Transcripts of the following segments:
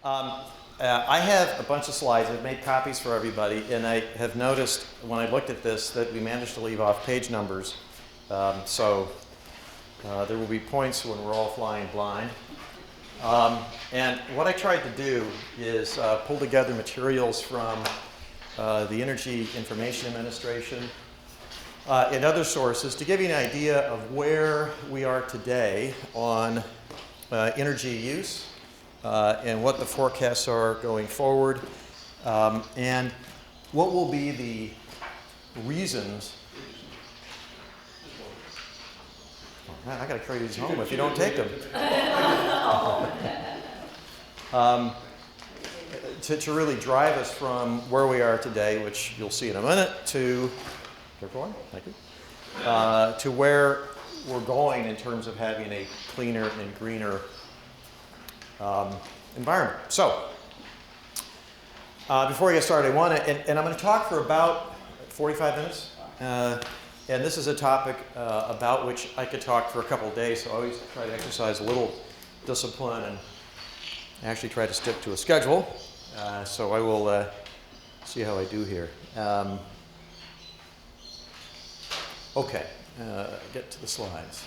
I have a bunch of slides. I've made copies for everybody, and I have noticed when I looked at this that we managed to leave off page numbers. So there will be points when we're all flying blind. And what I tried to do is pull together materials from the Energy Information Administration and other sources to give you an idea of where we are today on energy use and what the forecasts are going forward, and what will be the reasons. Oh, man, I got to carry these home if you don't take them. To really drive us from where we are today, which you'll see in a minute, to thank you, to where we're going in terms of having a cleaner and greener environment. So, before we get started, I want to, and I'm going to talk for about 45 minutes, and this is a topic about which I could talk for a couple of days, so I always try to exercise a little discipline and actually try to stick to a schedule. So I will see how I do here. Okay, get to the slides.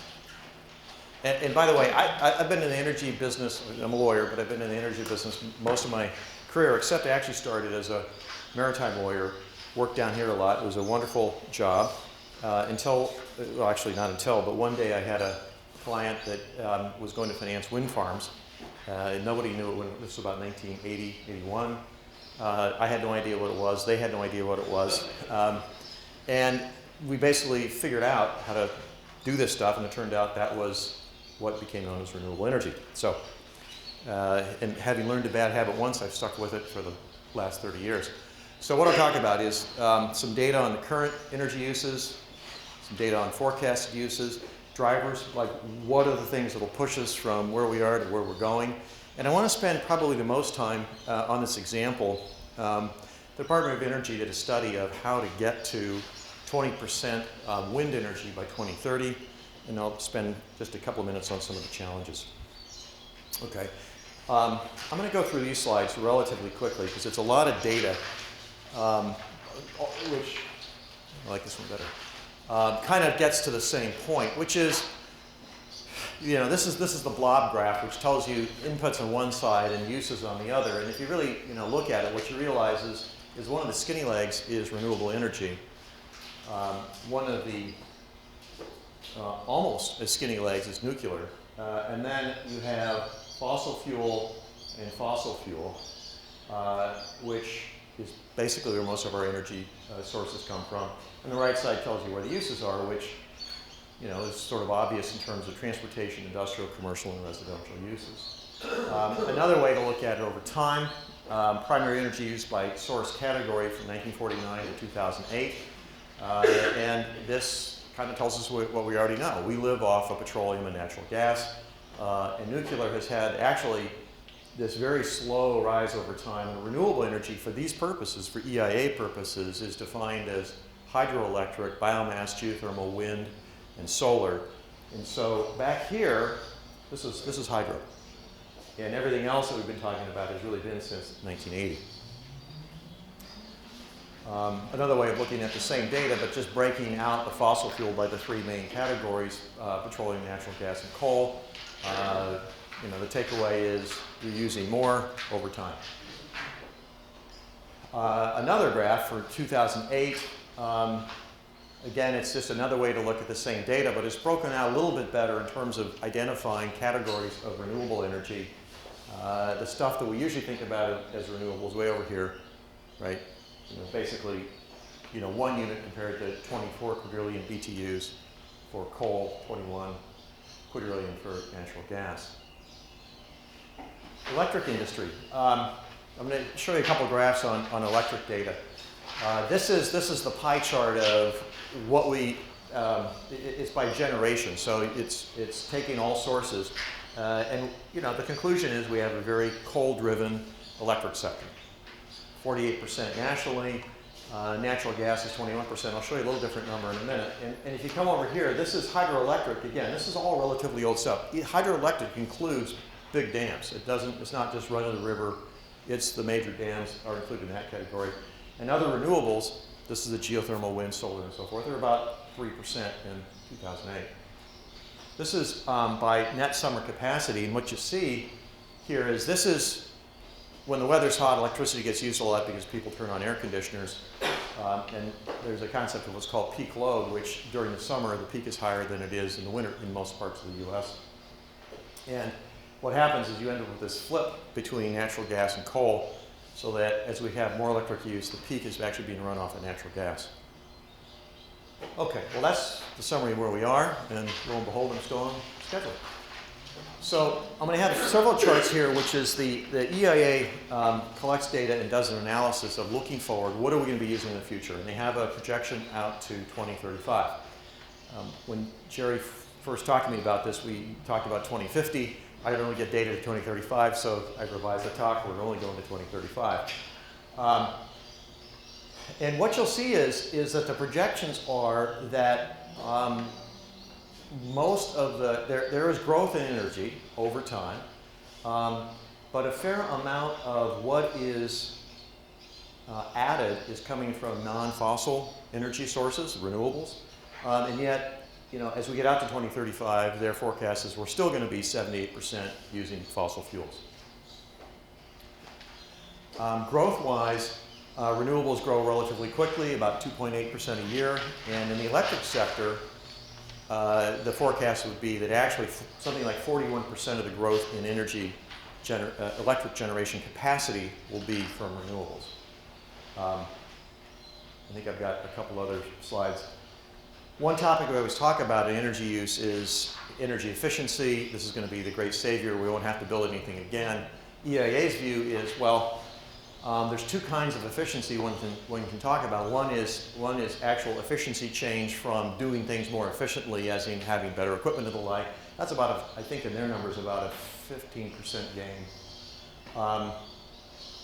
And by the way, I've been in the energy business. I'm a lawyer, but I've been in the energy business most of my career, except I actually started as a maritime lawyer, worked down here a lot. It was a wonderful job until, well, actually not until, but one day I had a client that was going to finance wind farms. Nobody knew it when this was about 1980, 81. I had no idea what it was. They had no idea what it was. And we basically figured out how to do this stuff, and it turned out that was what became known as renewable energy. So, and having learned a bad habit once, I've stuck with it for the last 30 years. So what I'll talk about is some data on the current energy uses, some data on forecasted uses, drivers, like what are the things that will push us from where we are to where we're going. And I want to spend probably the most time on this example. The Department of Energy did a study of how to get to 20% wind energy by 2030, and I'll spend just a couple of minutes on some of the challenges. Okay, I'm going to go through these slides relatively quickly because it's a lot of data, which, I like this one better, kind of gets to the same point, which is, you know, this is the blob graph, which tells you inputs on one side and uses on the other. And if you really, look at it, what you realize is one of the skinny legs is renewable energy. One of the almost as skinny legs is nuclear. And then you have fossil fuel and fossil fuel, which is basically where most of our energy sources come from. And the right side tells you where the uses are, which is sort of obvious in terms of transportation, industrial, commercial, and residential uses. Another way to look at it over time, primary energy use by source category from 1949 to 2008. And this kind of tells us what we already know. We live off of petroleum and natural gas. And nuclear has had actually this very slow rise over time. And renewable energy for these purposes, for EIA purposes, is defined as hydroelectric, biomass, geothermal, wind, and solar. And so back here, this is hydro. And everything else that we've been talking about has really been since 1980. Another way of looking at the same data, but just breaking out the fossil fuel by the three main categories, petroleum, natural gas, and coal. The takeaway is you're using more over time. Another graph for 2008. Again, it's just another way to look at the same data, but it's broken out a little bit better in terms of identifying categories of renewable energy. The stuff that we usually think about as renewables way over here, right? Basically, 1 unit compared to 24 quadrillion BTUs for coal, 21 quadrillion for natural gas. Electric industry. I'm going to show you a couple graphs on electric data. This is the pie chart of what we, it's by generation, so it's taking all sources. And the conclusion is we have a very coal-driven electric sector. 48% nationally, natural gas is 21%. I'll show you a little different number in a minute. And if you come over here, this is hydroelectric. Again, this is all relatively old stuff. Hydroelectric includes big dams. It's not just run of the river, it's the major dams are included in that category. And other renewables, this is the geothermal, wind, solar, and so forth, they're about 3% in 2008. This is by net summer capacity, and what you see here is this is when the weather's hot, electricity gets used a lot because people turn on air conditioners. And there's a concept of what's called peak load, which during the summer, the peak is higher than it is in the winter in most parts of the US. And what happens is you end up with this flip between natural gas and coal, so that as we have more electric use, the peak is actually being run off of natural gas. Okay, well that's the summary of where we are, and lo and behold, I'm still on schedule. So I'm going to have several charts here, which is the EIA collects data and does an analysis of looking forward, what are we going to be using in the future? And they have a projection out to 2035. When Jerry first talked to me about this, we talked about 2050. I could only get data to 2035, so I revised the talk. We're only going to 2035. And what you'll see is that the projections are that most of there is growth in energy over time, but a fair amount of what is added is coming from non-fossil energy sources, renewables, and yet, as we get out to 2035, their forecast is we're still going to be 78% using fossil fuels. Growth-wise, renewables grow relatively quickly, about 2.8% a year, and in the electric sector, the forecast would be that actually something like 41% of the growth in electric generation capacity will be from renewables. I think I've got a couple other slides. One topic we always talk about in energy use is energy efficiency. This is going to be the great savior. We won't have to build anything again. EIA's view is, well, there's two kinds of efficiency one can talk about. One is actual efficiency change from doing things more efficiently, as in having better equipment and the like. That's about, I think in their numbers, about a 15% gain.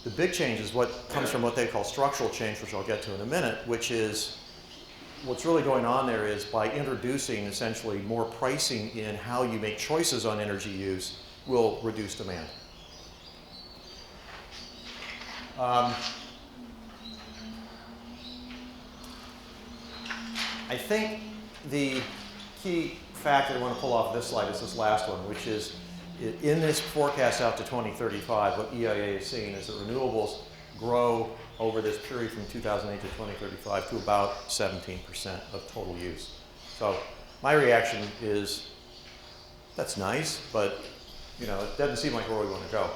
The big change is what comes from what they call structural change, which I'll get to in a minute, which is what's really going on there is by introducing essentially more pricing in how you make choices on energy use will reduce demand. I think the key fact that I want to pull off this slide is this last one, which is in this forecast out to 2035, what EIA is seeing is that renewables grow over this period from 2008 to 2035 to about 17% of total use. So my reaction is, that's nice, but it doesn't seem like where we want to go.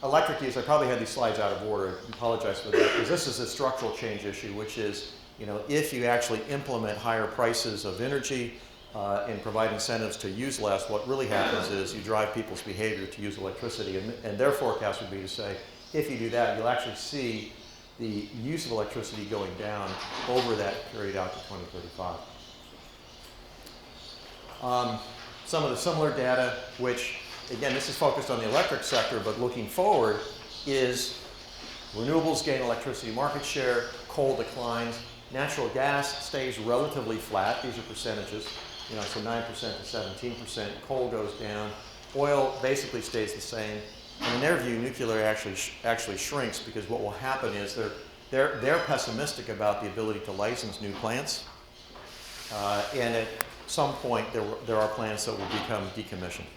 Electric use, I probably had these slides out of order. I apologize for that, because this is a structural change issue, which is, if you actually implement higher prices of energy and provide incentives to use less, what really happens is you drive people's behavior to use electricity, and their forecast would be to say, if you do that, you'll actually see the use of electricity going down over that period out to 2035. Some of the similar data, which again, this is focused on the electric sector, but looking forward is renewables gain electricity market share, coal declines, natural gas stays relatively flat. These are percentages, so 9% to 17%. Coal goes down. Oil basically stays the same. And in their view, nuclear actually shrinks, because what will happen is they're pessimistic about the ability to license new plants, and at some point there are plants that will become decommissioned.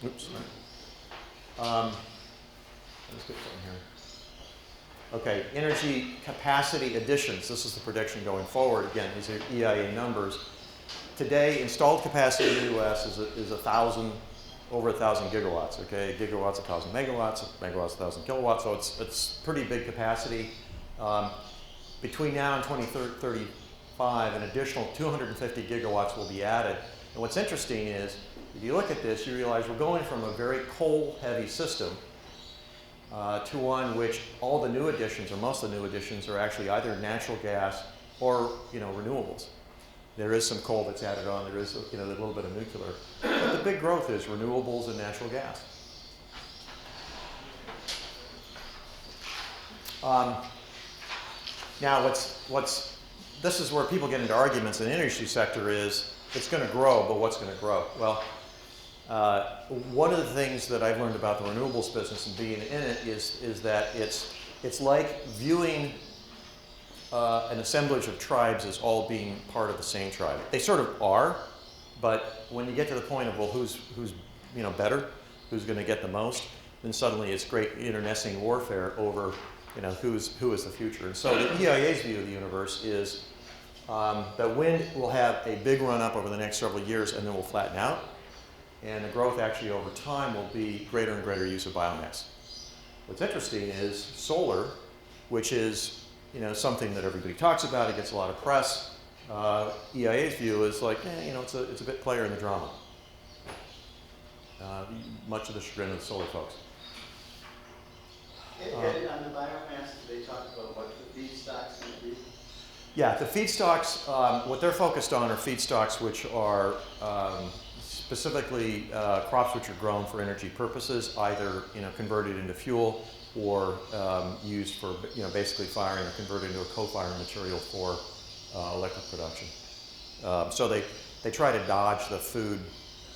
Oops. Let's get something here. Okay, energy capacity additions. This is the prediction going forward. Again, these are EIA numbers. Today, installed capacity in the U.S. is over 1,000 gigawatts. Okay, gigawatts 1,000 megawatts, megawatts 1,000 kilowatts. So it's pretty big capacity. Between now and 2035, an additional 250 gigawatts will be added. And what's interesting is, if you look at this, you realize we're going from a very coal-heavy system to one which all the new additions, or most of the new additions, are actually either natural gas or renewables. There is some coal that's added on. There is a little bit of nuclear. But the big growth is renewables and natural gas. Now, this is where people get into arguments in the energy sector is, it's going to grow, but what's going to grow? Well, One of the things that I've learned about the renewables business and being in it is that it's like viewing an assemblage of tribes as all being part of the same tribe. They sort of are, but when you get to the point of, well, who's better, who's going to get the most, then suddenly it's great internecine warfare over who is the future. And so the EIA's view of the universe is that wind will have a big run up over the next several years and then will flatten out. And the growth actually over time will be greater and greater use of biomass. What's interesting is solar, which is something that everybody talks about, it gets a lot of press. EIA's view is like, it's a bit player in the drama. Much of the chagrin of the solar folks. On the biomass, do they talk about what the feedstocks will be? Yeah, the feedstocks, what they're focused on are feedstocks which are specifically crops which are grown for energy purposes, either converted into fuel or used for basically firing or converted into a co-firing material for electric production. So they try to dodge the food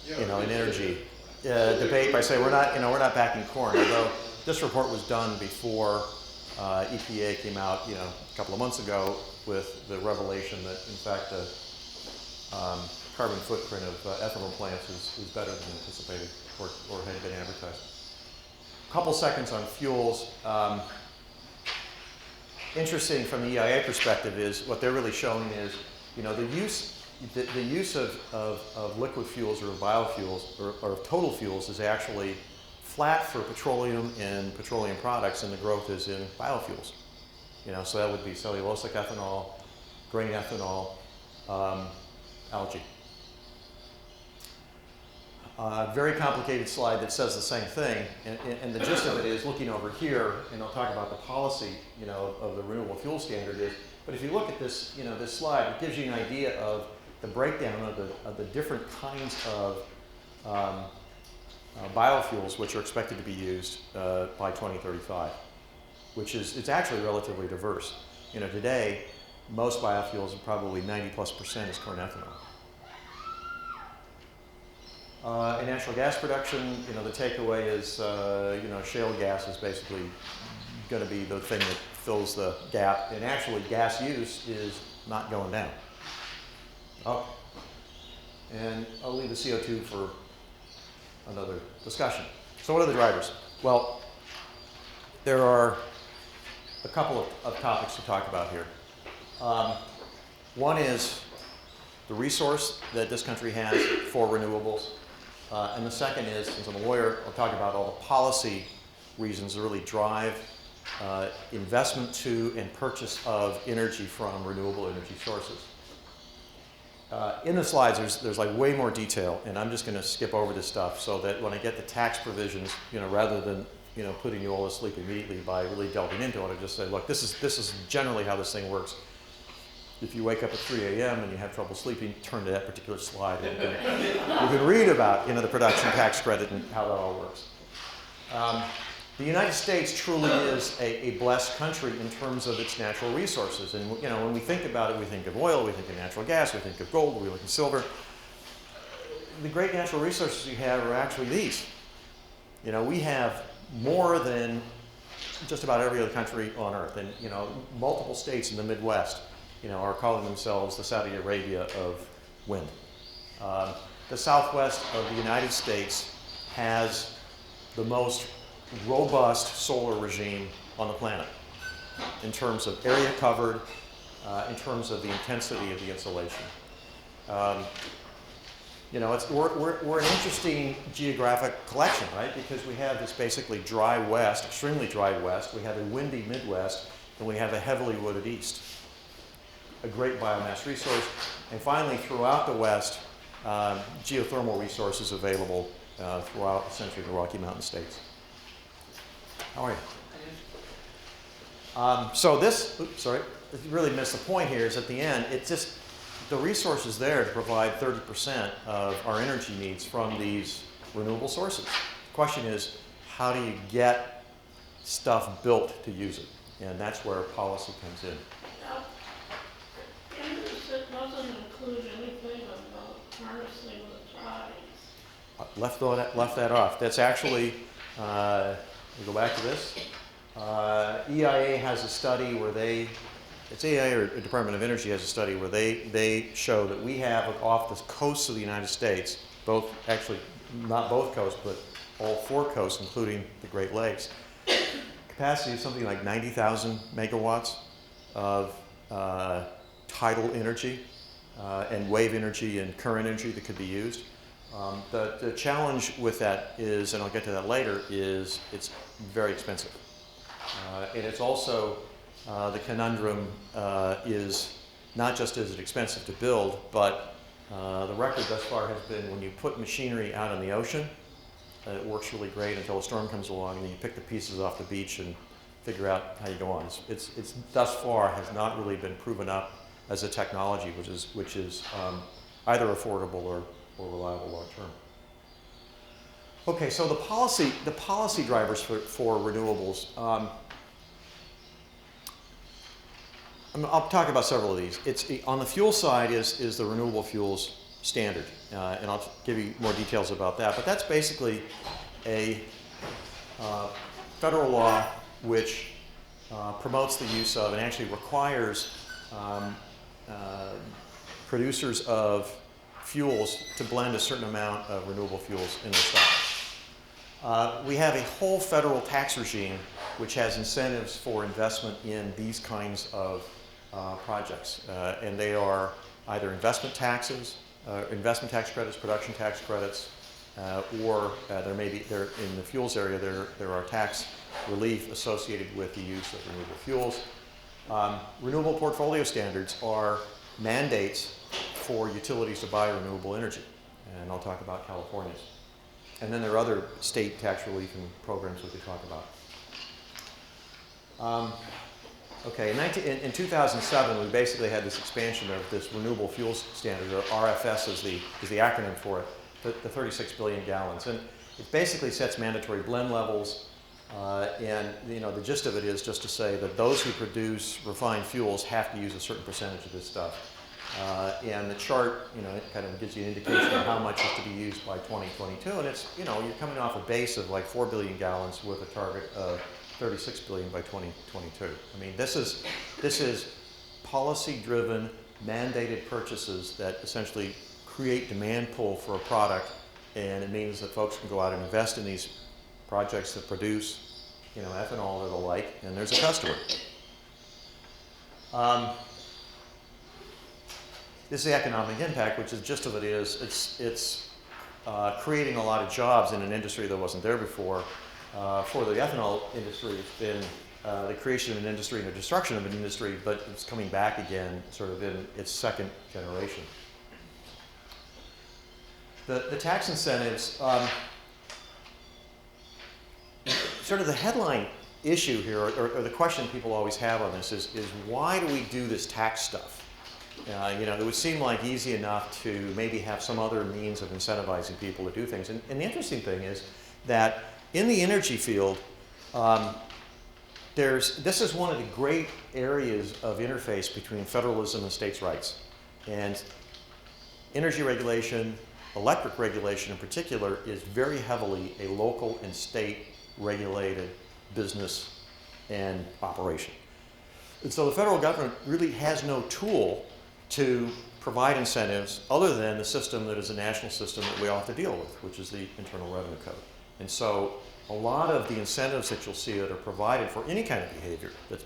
in energy debate by saying we're not backing corn. Although this report was done before EPA came out a couple of months ago with the revelation that in fact the carbon footprint of ethanol plants is better than anticipated or had been advertised. A couple seconds on fuels. Interesting from the EIA perspective is what they're really showing is the use of liquid fuels or biofuels or total fuels is actually flat for petroleum and petroleum products, and the growth is in biofuels. So that would be cellulosic ethanol, grain ethanol, algae. Very complicated slide that says the same thing, and the gist of it is looking over here, and I'll talk about the policy, of the renewable fuel standard is. But if you look at this, this slide, it gives you an idea of the breakdown of the different kinds of biofuels which are expected to be used by 2035, which is it's actually relatively diverse. Today most biofuels are probably 90+% is corn ethanol. In natural gas production, the takeaway is, shale gas is basically going to be the thing that fills the gap, and actually gas use is not going down. Oh, and I'll leave the CO2 for another discussion. So what are the drivers? Well, there are a couple of topics to talk about here. One is the resource that this country has for renewables. And the second is, since I'm a lawyer, I'll talk about all the policy reasons that really drive investment to and purchase of energy from renewable energy sources. In the slides, there's like way more detail, and I'm just going to skip over this stuff so that when I get the tax provisions, rather than putting you all to sleep immediately by really delving into it, I just say, look, this is generally how this thing works. If you wake up at 3 a.m. and you have trouble sleeping, turn to that particular slide, and you can read about the production tax credit and how that all works. The United States truly is a blessed country in terms of its natural resources. And when we think about it, we think of oil, we think of natural gas, we think of gold, we look at silver. The great natural resources we have are actually these. We have more than just about every other country on earth. And multiple states in the Midwest are calling themselves the Saudi Arabia of wind. The Southwest of the United States has the most robust solar regime on the planet in terms of area covered, in terms of the intensity of the insolation. We're an interesting geographic collection, right? Because we have this basically dry west, extremely dry west, we have a windy Midwest, and we have a heavily wooded east. A great biomass resource, and finally throughout the west, geothermal resources available throughout essentially the Rocky Mountain states. How are you? So this, really missed the point here is at the end, it's just the resource is there to provide 30% of our energy needs from these renewable sources. The question is, how do you get stuff built to use it? And that's where policy comes in. It doesn't include anything about harnessing the tides. left that off. That's actually, we go back to this. EIA has a study where it's EIA or Department of Energy has a study where they show that we have off the coasts of the United States, actually not both coasts, but all 4 coasts, including the Great Lakes, capacity of something like 90,000 megawatts of tidal energy and wave energy and current energy that could be used. The challenge with that is, and I'll get to that later, is it's very expensive. And it's also, the conundrum is not just is it expensive to build, but the record thus far has been when you put machinery out in the ocean, it works really great until a storm comes along and then you pick the pieces off the beach and figure out how you go on. It's thus far has not really been proven up as a technology which is either affordable or reliable long term. Okay, so the policy drivers for renewables. I'll talk about several of these. On the fuel side is the renewable fuels standard, and I'll give you more details about that. But that's basically a federal law which promotes the use of and actually requires producers of fuels to blend a certain amount of renewable fuels in their stock. We have a whole federal tax regime which has incentives for investment in these kinds of projects, and they are either investment tax credits, production tax credits, or there in the fuels area there are tax relief associated with the use of renewable fuels. Renewable portfolio standards are mandates for utilities to buy renewable energy, and I'll talk about California's. And then there are other state tax relief and programs we could talk about. Okay, in 2007, we basically had this expansion of this renewable fuels standard, or RFS is the acronym for it, the 36 billion gallons. And it basically sets mandatory blend levels, and the gist of it is just to say that those who produce refined fuels have to use a certain percentage of this stuff. And the chart, it kind of gives you an indication of how much is to be used by 2022, and it's, you're coming off a base of like 4 billion gallons with a target of 36 billion by 2022. I mean, this is policy-driven, mandated purchases that essentially create demand pull for a product, and it means that folks can go out and invest in these projects that produce, ethanol or the like, and there's a customer. This is the economic impact, which is the gist of it is it's creating a lot of jobs in an industry that wasn't there before. For the ethanol industry, it's been the creation of an industry and the destruction of an industry, but it's coming back again sort of in its second generation. The tax incentives, sort of the headline issue here, or the question people always have on this is why do we do this tax stuff? It would seem like easy enough to maybe have some other means of incentivizing people to do things. And the interesting thing is that in the energy field, this is one of the great areas of interface between federalism and states' rights. And energy regulation, electric regulation in particular, is very heavily a local and state regulated business and operation. And so the federal government really has no tool to provide incentives other than the system that is a national system that we all have to deal with, which is the Internal Revenue Code. And so a lot of the incentives that you'll see that are provided for any kind of behavior that's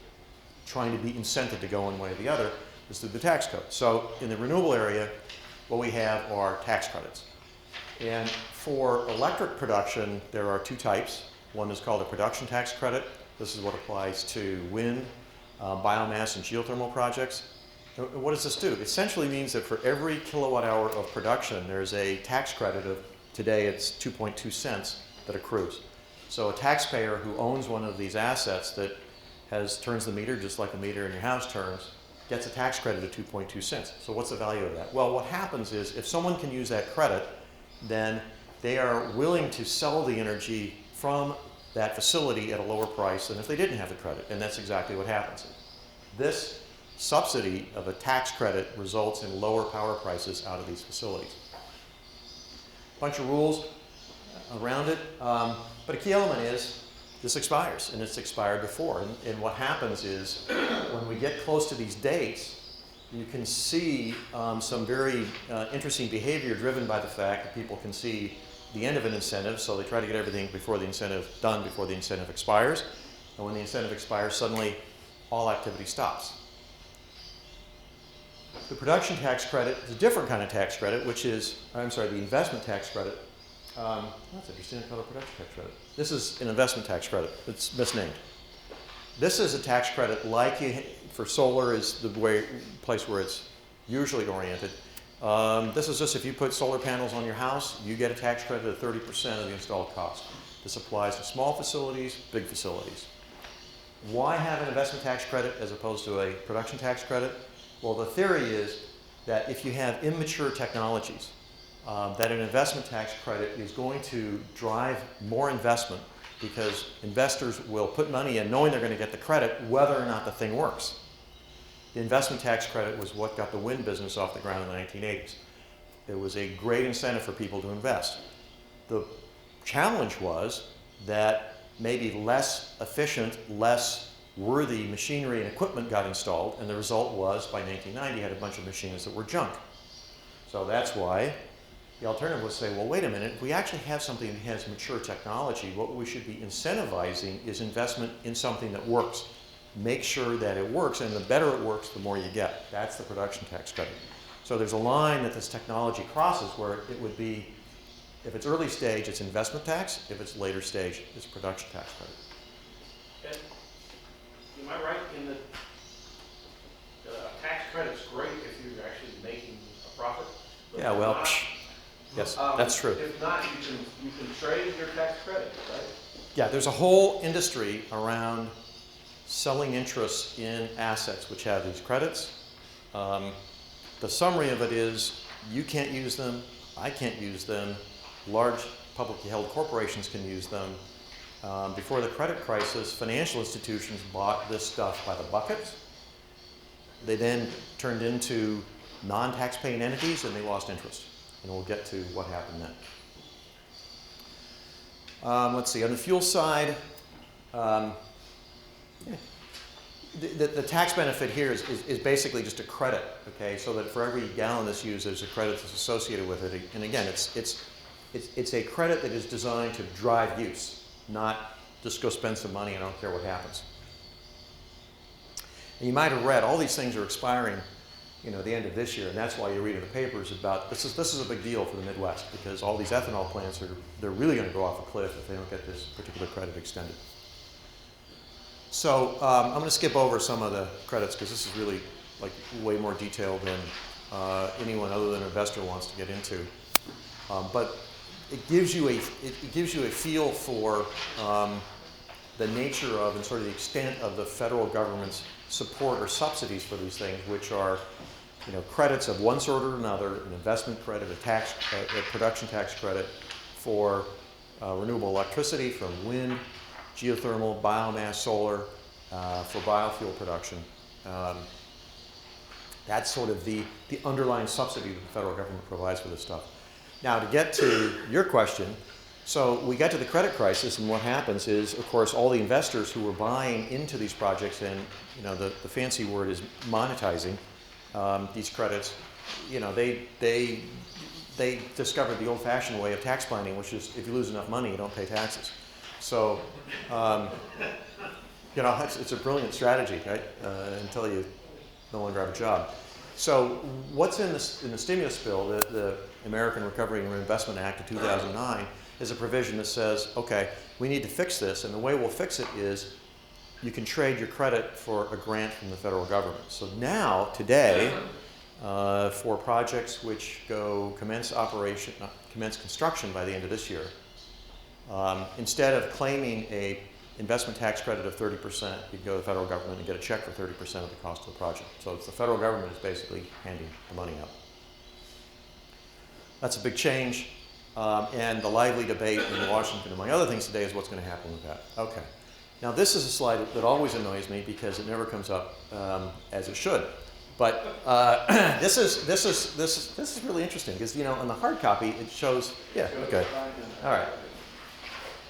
trying to be incented to go one way or the other is through the tax code. So in the renewable area, what we have are tax credits. And for electric production, there are 2 types. One is called a production tax credit. This is what applies to wind, biomass, and geothermal projects. What does this do? It essentially means that for every kilowatt hour of production, there's a tax credit of, today it's 2.2 cents that accrues. So a taxpayer who owns one of these assets that turns the meter just like the meter in your house turns, gets a tax credit of 2.2 cents. So what's the value of that? Well, what happens is if someone can use that credit, then they are willing to sell the energy from that facility at a lower price than if they didn't have the credit, and that's exactly what happens. This subsidy of a tax credit results in lower power prices out of these facilities. Bunch of rules. around it. But a key element is this expires, and it's expired before. And what happens is when we get close to these dates, you can see some very interesting behavior driven by the fact that people can see the end of an incentive, so they try to get everything before the incentive done before the incentive expires. And when the incentive expires, suddenly all activity stops. The production tax credit is a different kind of tax credit, which is, I'm sorry, the investment tax credit. That's interesting, I call it a production tax credit. This is an investment tax credit. It's misnamed. This is a tax credit like for solar is the place where it's usually oriented. This is just if you put solar panels on your house, you get a tax credit of 30% of the installed cost. This applies to small facilities, big facilities. Why have an investment tax credit as opposed to a production tax credit? Well, the theory is that if you have immature technologies, that an investment tax credit is going to drive more investment because investors will put money in knowing they're going to get the credit whether or not the thing works. The investment tax credit was what got the wind business off the ground in the 1980s. It was a great incentive for people to invest. The challenge was that maybe less efficient, less worthy machinery and equipment got installed, and the result was, by 1990, you had a bunch of machines that were junk. So that's why the alternative was to say, well, wait a minute, if we actually have something that has mature technology, what we should be incentivizing is investment in something that works. Make sure that it works, and the better it works, the more you get. That's the production tax credit. So there's a line that this technology crosses where it would be, if it's early stage, it's investment tax. If it's later stage, it's production tax credit. And am I right in that tax credit's great if you're actually making a profit? But Yeah, well, not, yes, that's true. If not, you can trade your tax credit, right? Yeah, there's a whole industry around selling interests in assets which have these credits. The summary of it is you can't use them, I can't use them, large publicly held corporations can use them. Before the credit crisis, financial institutions bought this stuff by the bucket. They then turned into non-tax-paying entities and they lost interest. And we'll get to what happened then. Let's see, on the fuel side, the tax benefit here is basically just a credit, okay? So that for every gallon that's used, there's a credit that's associated with it. And again, it's a credit that is designed to drive use, not just go spend some money and I don't care what happens. And you might have read all these things are expiring, at the end of this year, and that's why you read in the papers about this is a big deal for the Midwest because all these ethanol plants they're really going to go off a cliff if they don't get this particular credit extended. So I'm going to skip over some of the credits because this is really like way more detailed than anyone other than an investor wants to get into. But it gives you a feel for the nature of and sort of the extent of the federal government's support or subsidies for these things, which are credits of one sort or another: an investment credit, a production tax credit for renewable electricity from wind, geothermal, biomass, solar, for biofuel production. That's sort of the underlying subsidy that the federal government provides for this stuff. Now, to get to your question, so we get to the credit crisis, and what happens is, of course, all the investors who were buying into these projects, and the fancy word is monetizing these credits, they discovered the old-fashioned way of tax planning, which is if you lose enough money, you don't pay taxes. So, it's a brilliant strategy, right? Until you no longer have a job. So, what's in the stimulus bill, the American Recovery and Reinvestment Act of 2009, is a provision that says, okay, we need to fix this, and the way we'll fix it is you can trade your credit for a grant from the federal government. So now, today, for projects which commence construction by the end of this year, instead of claiming a investment tax credit of 30%, you can go to the federal government and get a check for 30% of the cost of the project. So it's the federal government is basically handing the money out. That's a big change, and the lively debate in Washington, among other things today, is what's going to happen with that. Okay. Now this is a slide that always annoys me because it never comes up as it should. But this is really interesting because on the hard copy it shows. Yeah. Okay. All right.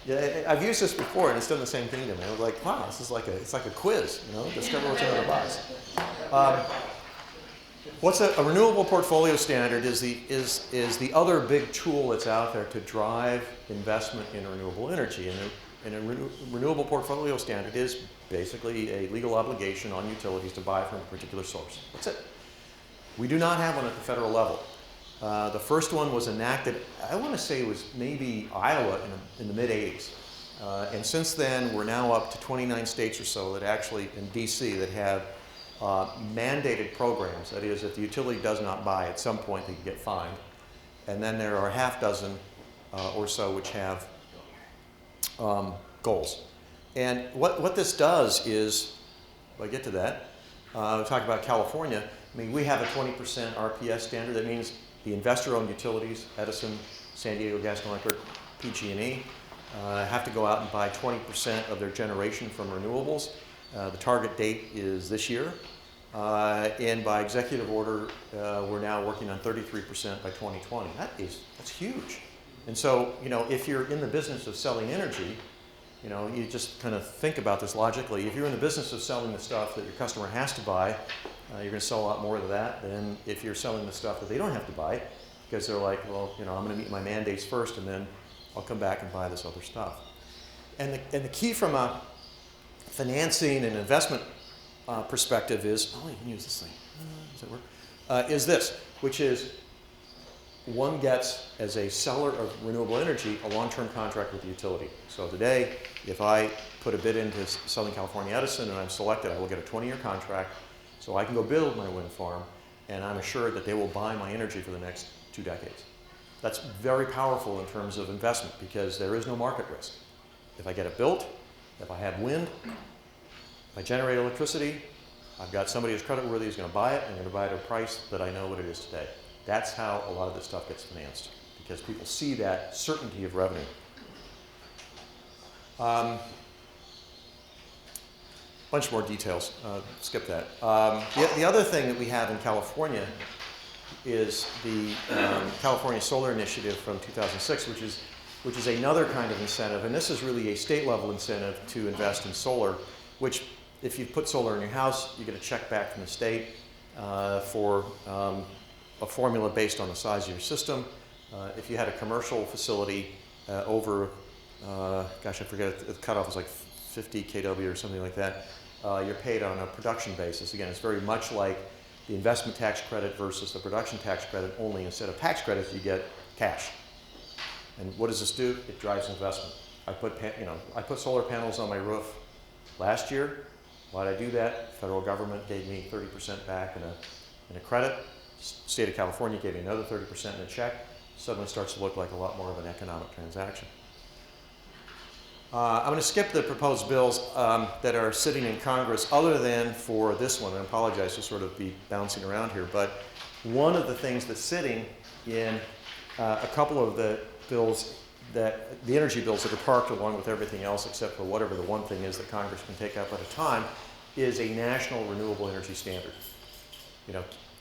Yeah, I've used this before, and it's done the same thing to me. I was like, wow, this is it's like a quiz, discover what's in the box. What's a renewable portfolio standard is the other big tool that's out there to drive investment in renewable energy. And a renewable portfolio standard is basically a legal obligation on utilities to buy from a particular source. That's it. We do not have one at the federal level. The first one was enacted, I want to say it was maybe Iowa in the mid-'80s. And since then, we're now up to 29 states or so that actually, in DC, that have mandated programs. That is, if the utility does not buy, at some point they can get fined. And then there are a half dozen or so which have goals. And what this does is, if I get to that, we talk about California. I mean, we have a 20% RPS standard. That means the investor-owned utilities, Edison, San Diego Gas and Electric, PG&E, have to go out and buy 20% of their generation from renewables. The target date is this year. And by executive order, we're now working on 33% by 2020. That's huge. And so, if you're in the business of selling energy, you just kind of think about this logically. If you're in the business of selling the stuff that your customer has to buy, you're going to sell a lot more of that than if you're selling the stuff that they don't have to buy, because they're like, well, I'm going to meet my mandates first, and then I'll come back and buy this other stuff. And the key from a financing and investment perspective is, you can use this thing. Does that work? Is this, which is one gets, as a seller of renewable energy, a long-term contract with the utility. So today, if I put a bid into Southern California Edison and I'm selected, I will get a 20-year contract, so I can go build my wind farm, and I'm assured that they will buy my energy for the next 2 decades. That's very powerful in terms of investment, because there is no market risk. If I get it built, if I have wind, if I generate electricity, I've got somebody who's creditworthy who's going to buy it, and going to buy it at a price that I know what it is today. That's how a lot of this stuff gets financed, because people see that certainty of revenue. Bunch more details. Skip that. The other thing that we have in California is the California Solar Initiative from 2006, which is another kind of incentive, and this is really a state-level incentive to invest in solar, which, if you put solar in your house, you get a check back from the state for a formula based on the size of your system. If you had a commercial facility over, I forget, the cutoff was like 50 kW or something like that, you're paid on a production basis. Again, it's very much like the investment tax credit versus the production tax credit, only instead of tax credits, you get cash. And what does this do? It drives investment. I put solar panels on my roof last year. Why did I do that? Federal government gave me 30% back in a credit. State of California gave me another 30% in a check. Suddenly starts to look like a lot more of an economic transaction. I'm going to skip the proposed bills that are sitting in Congress, other than for this one. I apologize to sort of be bouncing around here, but one of the things that's sitting in a couple of the bills, the energy bills that are parked along with everything else except for whatever the one thing is that Congress can take up at a time, is a national renewable energy standard.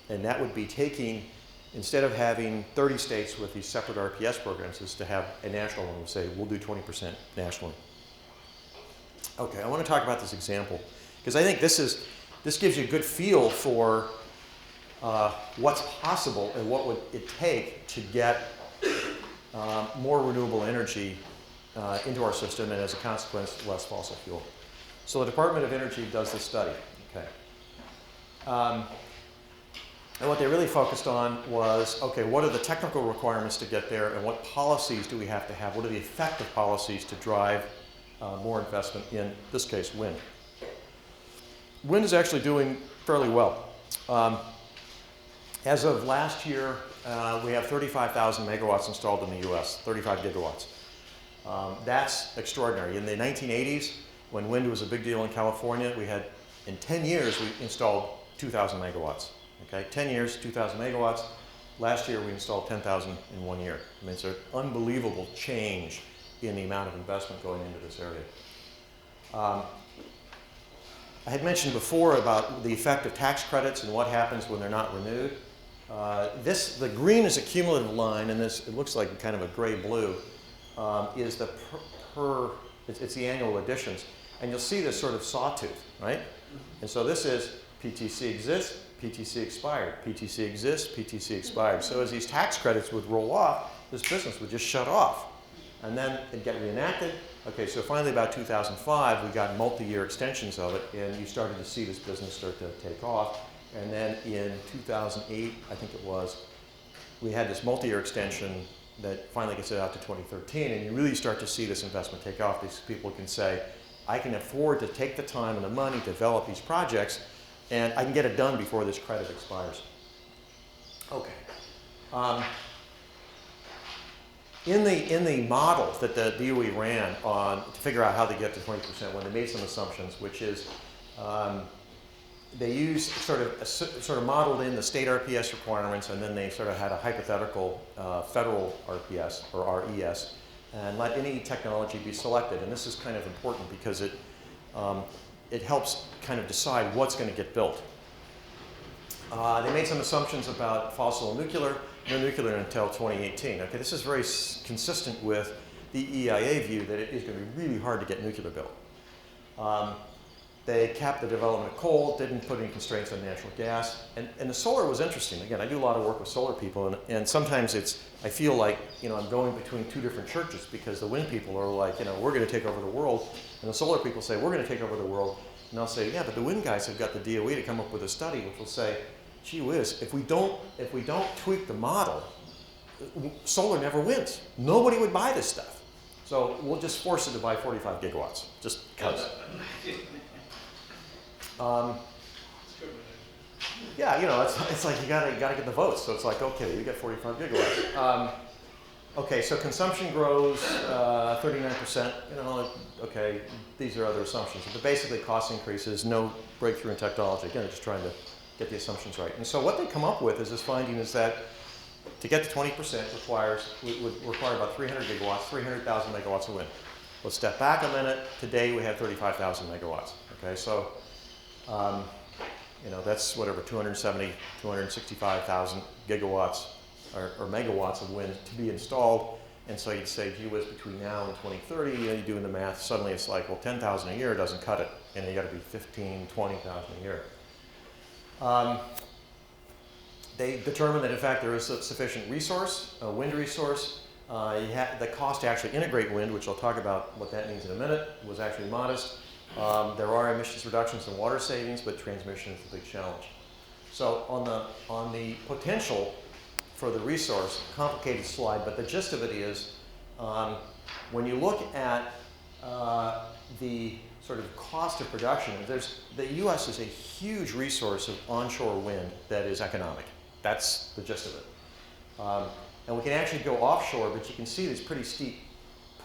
And that would be taking, instead of having 30 states with these separate RPS programs, is to have a national one and say, we'll do 20% nationally. Okay, I want to talk about this example, because I think this gives you a good feel for what's possible and what would it take to get more renewable energy into our system, and as a consequence, less fossil fuel. So the Department of Energy does this study. Okay. And what they really focused on was, okay, what are the technical requirements to get there, and what policies do we have to have? What are the effective policies to drive more investment in this case, wind? Wind is actually doing fairly well. As of last year, we have 35,000 megawatts installed in the US, 35 gigawatts. That's extraordinary. In the 1980s, when wind was a big deal in California, we had, in 10 years, we installed 2,000 megawatts. Okay, 10 years, 2,000 megawatts. Last year, we installed 10,000 in 1 year. I mean, it's an unbelievable change in the amount of investment going into this area. I had mentioned before about the effect of tax credits and what happens when they're not renewed. The green is a cumulative line, and this, it looks like kind of a gray-blue, is the per, it's the annual additions. And you'll see this sort of sawtooth, right? And so this is PTC exists, PTC expired, PTC exists, PTC expired. So as these tax credits would roll off, this business would just shut off. And then it'd get reenacted. Okay, so finally about 2005, we got multi-year extensions of it, and you started to see this business start to take off. And then in 2008, I think it was, we had this multi-year extension that finally gets it out to 2013, and you really start to see this investment take off. These people can say, I can afford to take the time and the money to develop these projects, and I can get it done before this credit expires. Okay. In the model that the DOE ran on to figure out how to get to 20%, when they made some assumptions, which is they used sort of modeled in the state RPS requirements, and then they sort of had a hypothetical federal RPS or RES, and let any technology be selected. And this is kind of important because it helps kind of decide what's going to get built. They made some assumptions about fossil and nuclear. No nuclear until 2018. Okay, this is very consistent with the EIA view that it is going to be really hard to get nuclear built. They capped the development of coal, didn't put any constraints on natural gas, and the solar was interesting. Again, I do a lot of work with solar people, and sometimes I feel like, I'm going between two different churches, because the wind people are like, we're going to take over the world, and the solar people say, we're going to take over the world, and I'll say, yeah, but the wind guys have got the DOE to come up with a study which will say, gee whiz, if we don't tweak the model, solar never wins. Nobody would buy this stuff. So we'll just force it to buy 45 gigawatts, just because. Yeah, it's like you gotta get the votes. So it's like, okay, you get 45 gigawatts. Okay, so consumption grows 39%. Okay, these are other assumptions. But basically, cost increases, no breakthrough in technology. Again, they're just trying to get the assumptions right. And so what they come up with is this finding is that to get to 20% would require about 300 gigawatts, 300,000 megawatts of wind. Let's step back a minute. Today we have 35,000 megawatts. Okay, so that's whatever, 270, 265,000 gigawatts or megawatts of wind to be installed. And so you'd say, gee whiz, between now and 2030, you're doing the math, suddenly it's like, well, 10,000 a year doesn't cut it. And you got to be 15, 20,000 a year. They determined that, in fact, there is a sufficient resource, a wind resource. The cost to actually integrate wind, which I'll talk about what that means in a minute, was actually modest. There are emissions reductions and water savings, but transmission is a big challenge. So on the potential for the resource, complicated slide, but the gist of it is when you look at the sort of cost of production, the U.S. is a huge resource of onshore wind that is economic. That's the gist of it. And we can actually go offshore, but you can see these pretty steep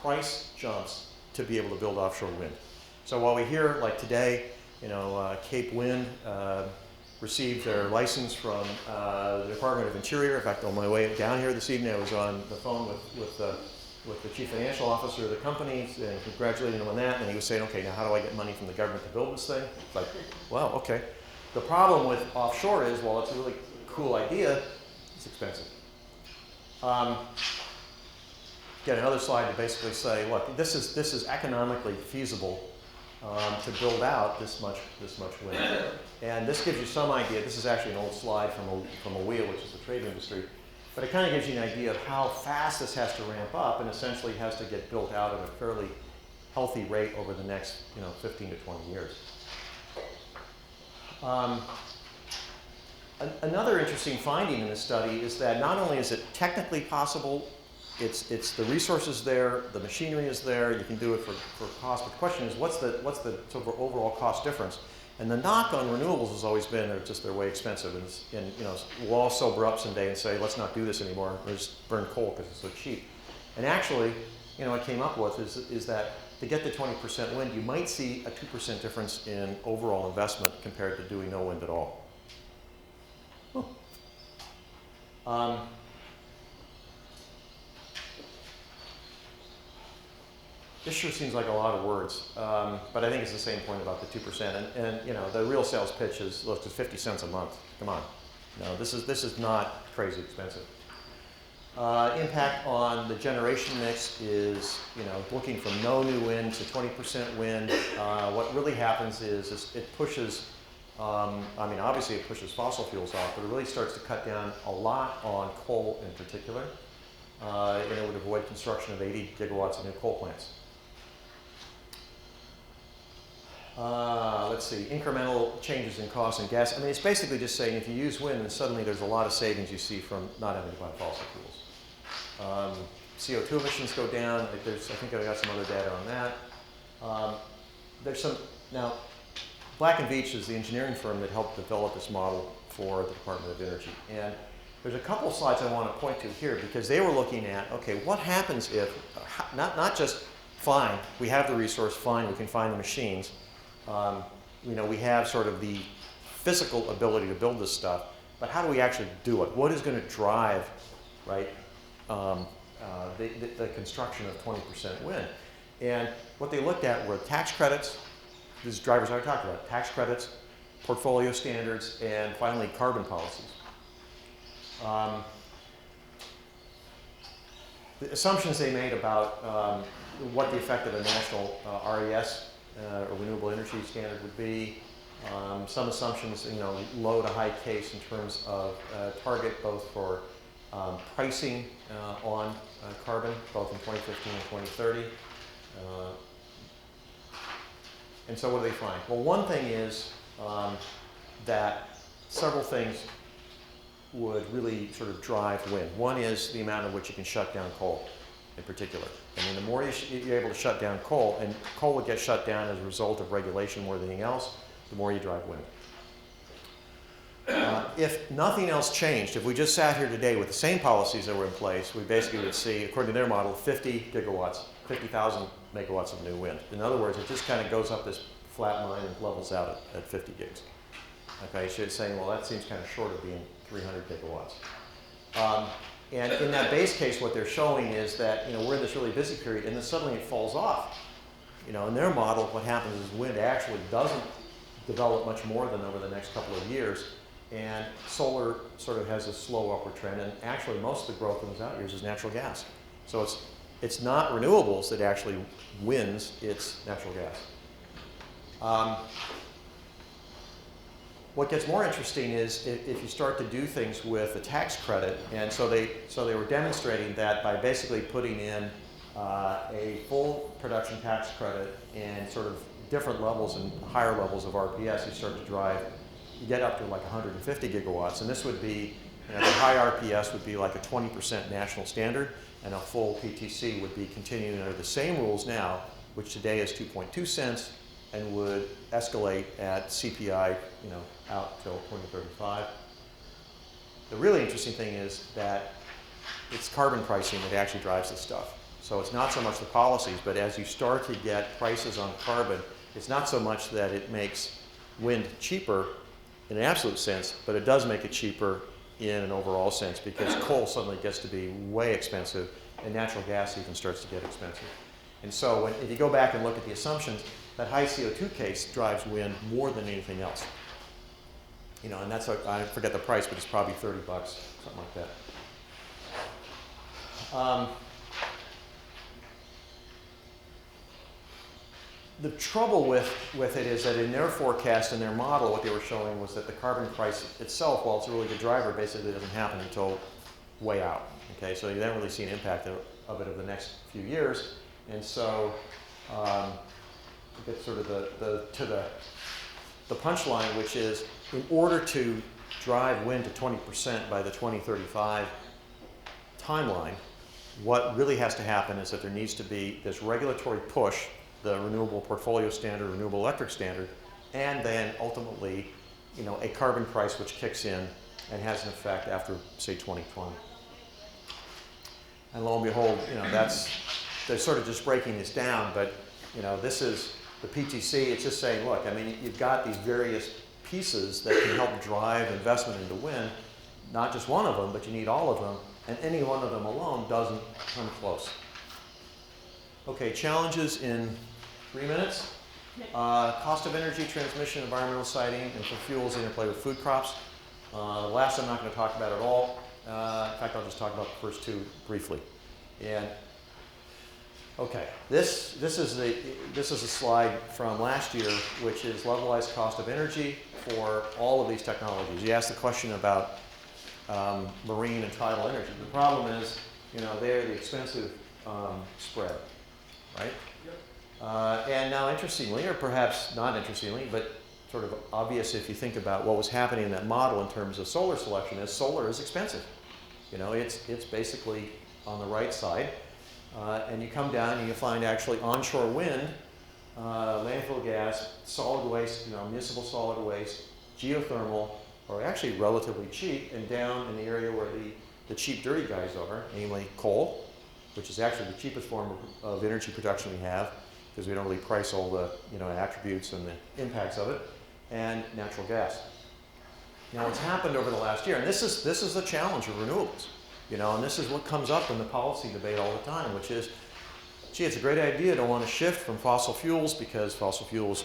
price jumps to be able to build offshore wind. So while we hear, like today, Cape Wind received their license from the Department of Interior. In fact, on my way down here this evening, I was on the phone with the chief financial officer of the company and congratulating him on that. And he was saying, okay, now how do I get money from the government to build this thing? It's like, well, okay. The problem with offshore is, while it's a really cool idea, it's expensive. Get another slide to basically say, look, this is economically feasible to build out this much wind. And this gives you some idea. This is actually an old slide from a wheel, which is the trade industry. But it kind of gives you an idea of how fast this has to ramp up, and essentially has to get built out at a fairly healthy rate over the next 15 to 20 years. Another interesting finding in this study is that not only is it technically possible, it's the resources there, the machinery is there, you can do it for cost, but the question is what's the sort of overall cost difference? And the knock on renewables has always been they're way expensive, and we'll all sober up someday and say, let's not do this anymore, or just burn coal because it's so cheap. And actually, what I came up with is that to get to 20% wind, you might see a 2% difference in overall investment compared to doing no wind at all. This sure seems like a lot of words, but I think it's the same point about the 2%. And the real sales pitch is, look, it's 50 cents a month. Come on, this is not crazy expensive. Impact on the generation mix is, looking from no new wind to 20% wind. What really happens is it pushes, obviously it pushes fossil fuels off, but it really starts to cut down a lot on coal in particular. And it would avoid construction of 80 gigawatts of new coal plants. Let's see, incremental changes in cost and gas. It's basically just saying if you use wind, then suddenly there's a lot of savings you see from not having to buy fossil fuels. CO2 emissions go down. I think I got some other data on that. Now, Black & Veatch is the engineering firm that helped develop this model for the Department of Energy. And there's a couple of slides I want to point to here because they were looking at, okay, what happens if, not just fine, we have the resource, fine, we can find the machines. We have sort of the physical ability to build this stuff, but how do we actually do it? What is going to drive, right, the construction of 20% wind? And what they looked at were tax credits. These drivers I talked about, tax credits, portfolio standards, and finally carbon policies. The assumptions they made about what the effect of a national RES or renewable energy standard would be. Some assumptions, low to high case in terms of target both for pricing on carbon, both in 2015 and 2030. And so what do they find? Well, one thing is that several things would really sort of drive wind. One is the amount at which you can shut down coal in particular. The more you're able to shut down coal, and coal would get shut down as a result of regulation more than anything else, the more you drive wind. If nothing else changed, if we just sat here today with the same policies that were in place, we basically would see, according to their model, 50 gigawatts, 50,000 megawatts of new wind. In other words, it just kind of goes up this flat line and levels out at 50 gigs. Okay, so you're saying, well, that seems kind of short of being 300 gigawatts. And in that base case, what they're showing is that we're in this really busy period, and then suddenly it falls off. In their model, what happens is wind actually doesn't develop much more than over the next couple of years, and solar sort of has a slow upward trend, and actually most of the growth in those out years is natural gas. So it's not renewables that actually wins, it's natural gas. What gets more interesting is if you start to do things with a tax credit, and so they were demonstrating that by basically putting in a full production tax credit and sort of different levels and higher levels of RPS, you get up to like 150 gigawatts, and this would be, the high RPS would be like a 20% national standard, and a full PTC would be continuing under the same rules now, which today is 2.2 cents, and would escalate at CPI, out till 2035. The really interesting thing is that it's carbon pricing that actually drives this stuff. So it's not so much the policies, but as you start to get prices on carbon, it's not so much that it makes wind cheaper in an absolute sense, but it does make it cheaper in an overall sense because coal suddenly gets to be way expensive and natural gas even starts to get expensive. And so if you go back and look at the assumptions, that high CO2 case drives wind more than anything else. And that's, I forget the price, but it's probably $30, something like that. The trouble with it is that in their forecast and their model, what they were showing was that the carbon price itself, while it's a really good driver, basically doesn't happen until way out. Okay, so you don't really see an impact of it over the next few years. And so you get sort of the punchline, which is in order to drive wind to 20% by the 2035 timeline, what really has to happen is that there needs to be this regulatory push, the renewable portfolio standard, renewable electric standard, and then ultimately, a carbon price which kicks in and has an effect after, say, 2020. And lo and behold, they're sort of just breaking this down, but this is the PTC. It's just saying, look, you've got these various pieces that can help drive investment into wind, not just one of them, but you need all of them, and any one of them alone doesn't come close. Okay, challenges in 3 minutes. Cost of energy, transmission, environmental siting, and for fuels, interplay with food crops. The last I'm not going to talk about at all. In fact, I'll just talk about the first two briefly. And okay, this is a slide from last year, which is levelized cost of energy for all of these technologies. You asked the question about marine and tidal energy. The problem is, they're the expensive spread, right? Yep. And now, interestingly, or perhaps not interestingly, but sort of obvious if you think about what was happening in that model in terms of solar selection, is solar is expensive. It's basically on the right side. And you come down and you find actually onshore wind, landfill gas, solid waste, municipal solid waste, geothermal are actually relatively cheap, and down in the area where the cheap, dirty guys are, namely coal, which is actually the cheapest form of energy production we have, because we don't really price all the attributes and the impacts of it, and natural gas. Now, what's happened over the last year, and this is the challenge of renewables, and this is what comes up in the policy debate all the time, which is, gee, it's a great idea to want to shift from fossil fuels because fossil fuels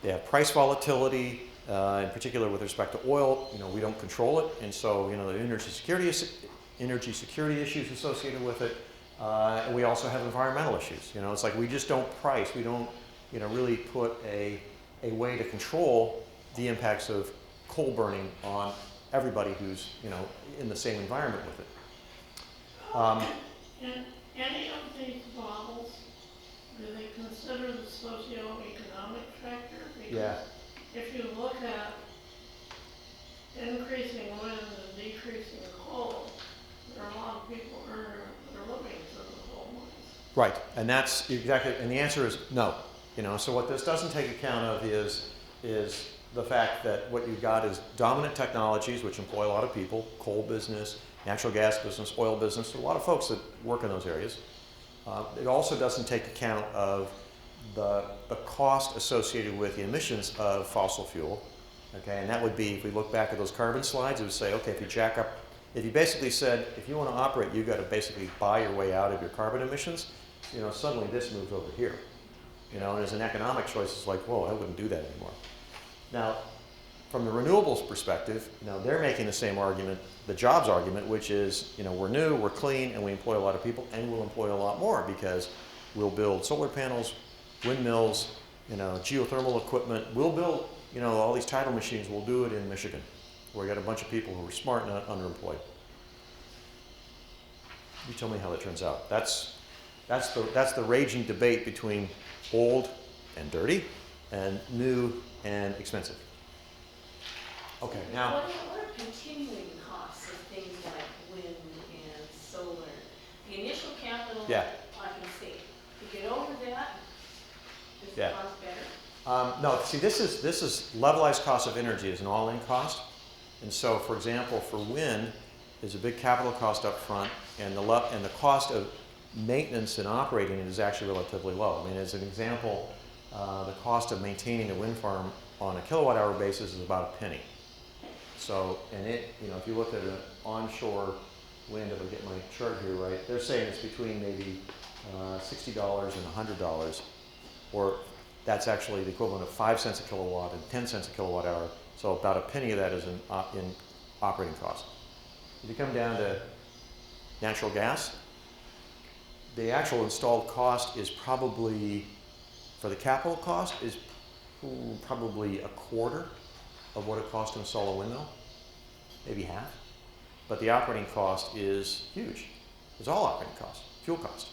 they have price volatility, in particular with respect to oil. We don't control it, and so the energy security issues associated with it, and we also have environmental issues. It's like we just don't price, we don't really put a way to control the impacts of coal burning on everybody who's in the same environment with it. In any of these models, do they consider the socioeconomic factor? Because Yeah. if you look at increasing wind and decreasing coal, there are a lot of people that are living in the coal mines. Right, and that's exactly, and the answer is no. So what this doesn't take account of is the fact that what you've got is dominant technologies which employ a lot of people, coal business, natural gas business, oil business, a lot of folks that work in those areas. It also doesn't take account of the cost associated with the emissions of fossil fuel. Okay, and that would be, if we look back at those carbon slides, it would say, okay, if you basically said, if you want to operate, you've got to basically buy your way out of your carbon emissions, suddenly this moves over here. And as an economic choice, it's like, whoa, I wouldn't do that anymore. Now, from the renewables perspective, they're making the same argument, the jobs argument, which is, we're new, we're clean, and we employ a lot of people, and we'll employ a lot more because we'll build solar panels, windmills, geothermal equipment. We'll build, all these tidal machines. We'll do it in Michigan, where we got a bunch of people who are smart and not underemployed. You tell me how that turns out. That's the raging debate between old and dirty, and new and expensive. Okay, now. What are continuing costs of things like wind and solar? The initial capital, Yeah. I can see. To get over that, is the Yeah. cost better? No, see, this is levelized cost of energy is an all-in cost, and so, for example, for wind, there's a big capital cost up front, and the cost of maintenance and operating it is actually relatively low. I mean, as an example, the cost of maintaining a wind farm on a kilowatt-hour basis is about a penny. So, and if you look at an onshore wind, if I get my chart here right, they're saying it's between maybe $60 and $100, or that's actually the equivalent of 5 cents a kilowatt and 10 cents a kilowatt hour. So about a penny of that is in operating cost. If you come down to natural gas, the actual installed cost is probably, for the capital cost, is probably a quarter of what it costs to install a windmill, maybe half. But the operating cost is huge. It's all operating cost, fuel cost.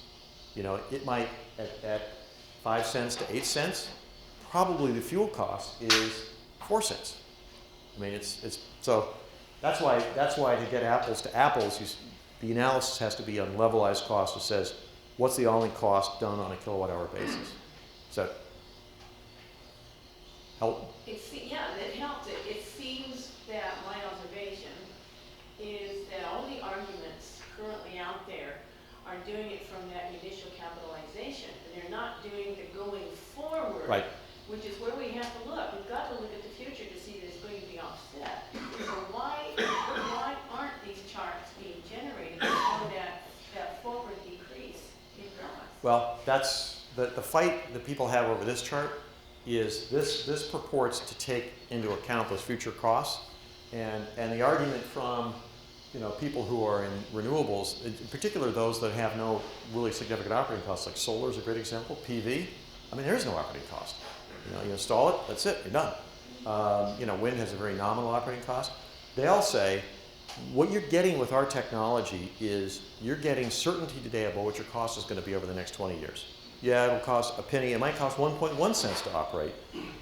It might, at 5 cents to 8 cents, probably the fuel cost is 4 cents. I mean, so that's why to get apples to apples, the analysis has to be on levelized cost. It says, what's the all-in cost done on a kilowatt-hour basis? So, help? Yeah, it helps. It seems that my observation is that all the arguments currently out there are doing it from that initial capitalization, and they're not doing the going forward, Right. which is where we have to look. We've got to look at the future to see that it's going to be offset. So why aren't these charts being generated to show that forward decrease in costs? Well, that's the fight that people have over this chart is this purports to take into account those future costs, and the argument from people who are in renewables, in particular those that have no really significant operating costs, like solar is a great example, PV. I mean, there is no operating cost. You install it, that's it, you're done. Wind has a very nominal operating cost. They all say, what you're getting with our technology is you're getting certainty today about what your cost is going to be over the next 20 years. Yeah, it'll cost a penny. It might cost 1.1 cents to operate.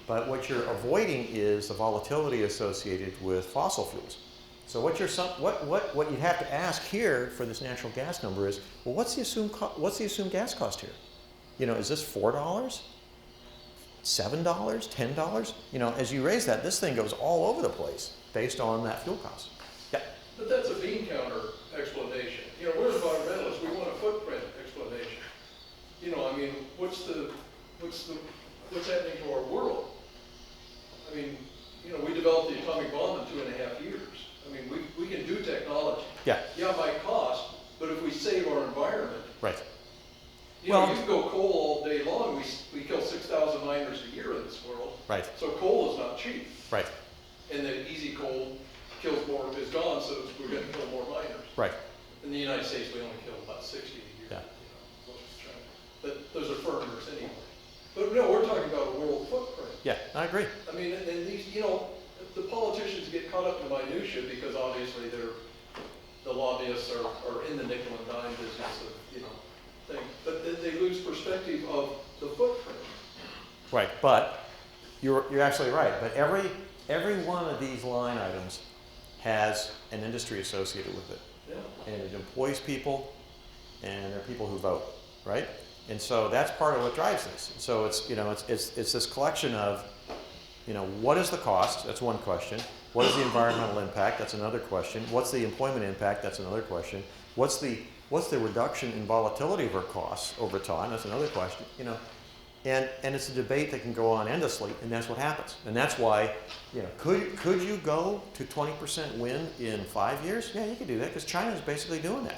But what you're avoiding is the volatility associated with fossil fuels. So what you'd have to ask here for this natural gas number is, well, what's the assumed gas cost here? Is this $4? $7? $10? As you raise that, this thing goes all over the place based on that fuel cost. Yeah. But that's a bean counter explanation. We're environmentalists. We want a footprint explanation. What's happening to our world? We developed the atomic bomb in 2.5 years. We can do technology. Yeah. Yeah, it might cost, but if we save our environment. Right. You can go coal all day long. We kill 6,000 miners a year in this world. Right. So coal is not cheap. Right. And the easy coal kills more, is gone, so we're going to kill more miners. Right. In the United States, we only kill about 60 a year. Yeah. But those are foreigners anyway. But no, we're talking about a world footprint. Yeah, I agree. And these, the politicians get caught up in the minutia because obviously the lobbyists are in the nickel and dime business of, thing. But they lose perspective of the footprint. Right, but you're absolutely right. But every one of these line items has an industry associated with it. Yeah. And it employs people, and there are people who vote, right? And so that's part of what drives this. So it's this collection of, what is the cost? That's one question. What is the environmental impact? That's another question. What's the employment impact? That's another question. What's the reduction in volatility of our costs over time? That's another question. And it's a debate that can go on endlessly, and that's what happens. And that's why, could you go to 20% wind in 5 years? Yeah, you could do that because China is basically doing that.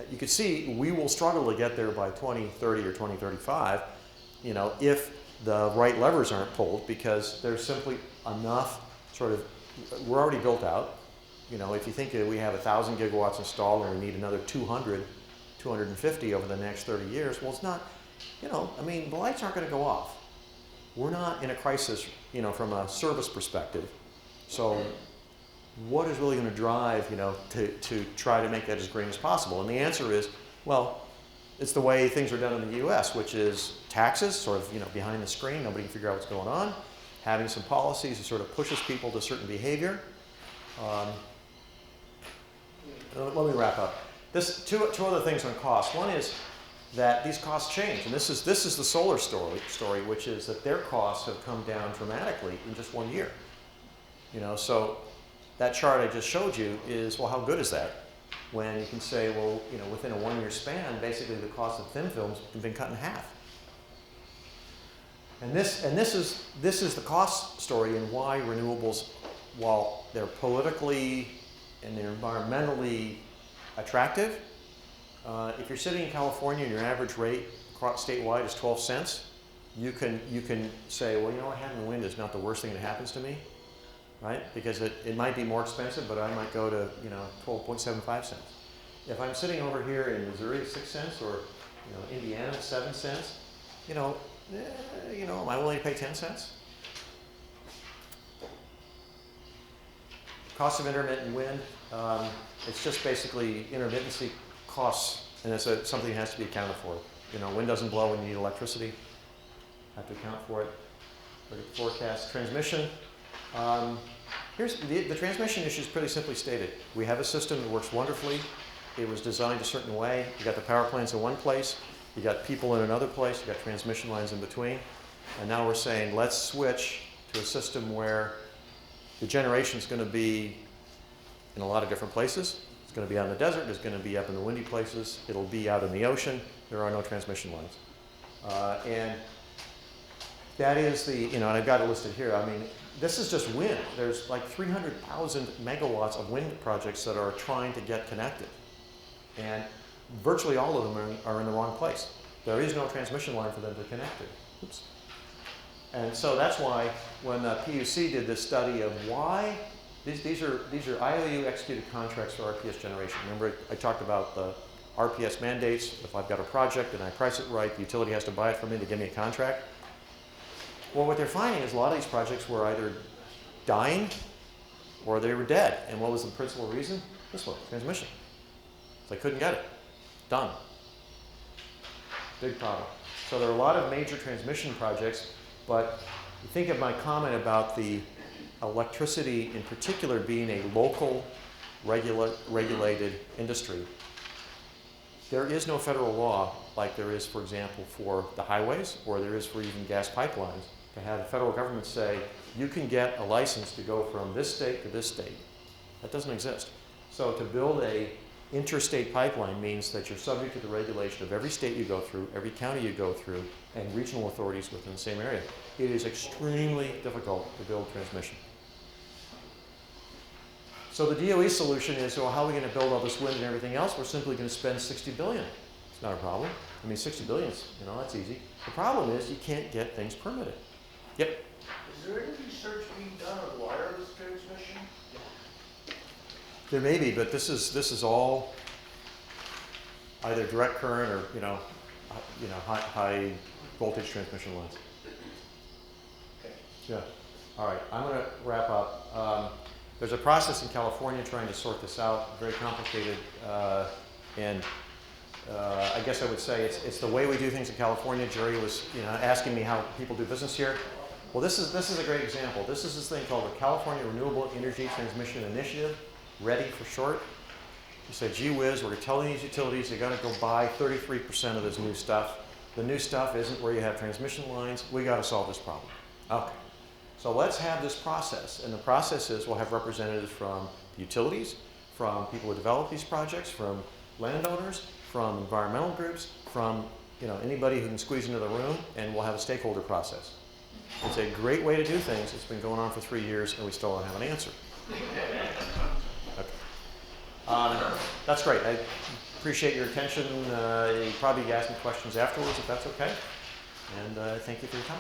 You could see we will struggle to get there by 2030 or 2035, if the right levers aren't pulled, because there's simply enough we're already built out. If you think that we have 1,000 gigawatts installed and we need another 200, 250 over the next 30 years, well, it's not, the lights aren't going to go off. We're not in a crisis, from a service perspective. So what is really going to drive, to try to make that as green as possible? And the answer is, well, it's the way things are done in the U.S., which is taxes, behind the screen, nobody can figure out what's going on. Having some policies that sort of pushes people to certain behavior. Let me wrap up. Two other things on cost. One is that these costs change, and this is the solar story, which is that their costs have come down dramatically in just 1 year. So that chart I just showed you is, well, how good is that? When you can say, well, within a 1 year span, basically the cost of thin films have been cut in half. And this is the cost story, and why renewables, while they're politically and they're environmentally attractive, if you're sitting in California and your average rate statewide is 12 cents, you can say, well, having wind is not the worst thing that happens to me, right? Because it might be more expensive, but I might go to 12.75 cents. If I'm sitting over here in Missouri at 6 cents, or Indiana at 7 cents, am I willing to pay 10 cents? Cost of intermittent wind, it's just basically intermittency costs, and it's something that has to be accounted for. Wind doesn't blow when you need electricity. Have to account for it. Look at the forecast. Transmission. Here's the transmission issue is pretty simply stated. We have a system that works wonderfully. It was designed a certain way. You got the power plants in one place. You got people in another place. You got transmission lines in between. And now we're saying, let's switch to a system where the generation is going to be in a lot of different places. It's going to be out in the desert. It's going to be up in the windy places. It'll be out in the ocean. There are no transmission lines. And that is and I've got it listed here. This is just wind. There's like 300,000 megawatts of wind projects that are trying to get connected. And virtually all of them are in the wrong place. There is no transmission line for them to connect to. Oops. And so that's why when the PUC did this study of why These are IOU executed contracts for RPS generation. Remember, I talked about the RPS mandates. If I've got a project and I price it right, the utility has to buy it from me to give me a contract. Well, what they're finding is a lot of these projects were either dying or they were dead. And what was the principal reason? This one, transmission. So they couldn't get it. Done. Big problem. So there are a lot of major transmission projects, but you think of my comment about the electricity in particular being a local regulated industry. There is no federal law like there is, for example, for the highways, or there is for even gas pipelines, to have the federal government say, you can get a license to go from this state to this state. That doesn't exist. So to build a interstate pipeline means that you're subject to the regulation of every state you go through, every county you go through, and regional authorities within the same area. It is extremely difficult to build transmission. So the DOE solution is, well, how are we going to build all this wind and everything else? We're simply going to spend $60 billion. It's not a problem. I mean, $60 billion is, that's easy. The problem is you can't get things permitted. Yep. Is there any research being done on wireless transmission? There may be, but this is all either direct current or high voltage transmission lines. Okay. Yeah. All right. I'm going to wrap up. There's a process in California trying to sort this out. Very complicated, and I guess I would say it's the way we do things in California. Jerry was asking me how people do business here. Well, this is a great example. This is this thing called the California Renewable Energy Transmission Initiative, READY for short. You say, gee whiz, we're telling these utilities they got to go buy 33% of this new stuff. The new stuff isn't where you have transmission lines. We got to solve this problem. Okay. So let's have this process, and the process is we'll have representatives from the utilities, from people who develop these projects, from landowners, from environmental groups, from anybody who can squeeze into the room, and we'll have a stakeholder process. It's a great way to do things. It's been going on for 3 years, and we still don't have an answer. Okay. That's great. I appreciate your attention. You probably ask me questions afterwards if that's okay. And thank you for your time.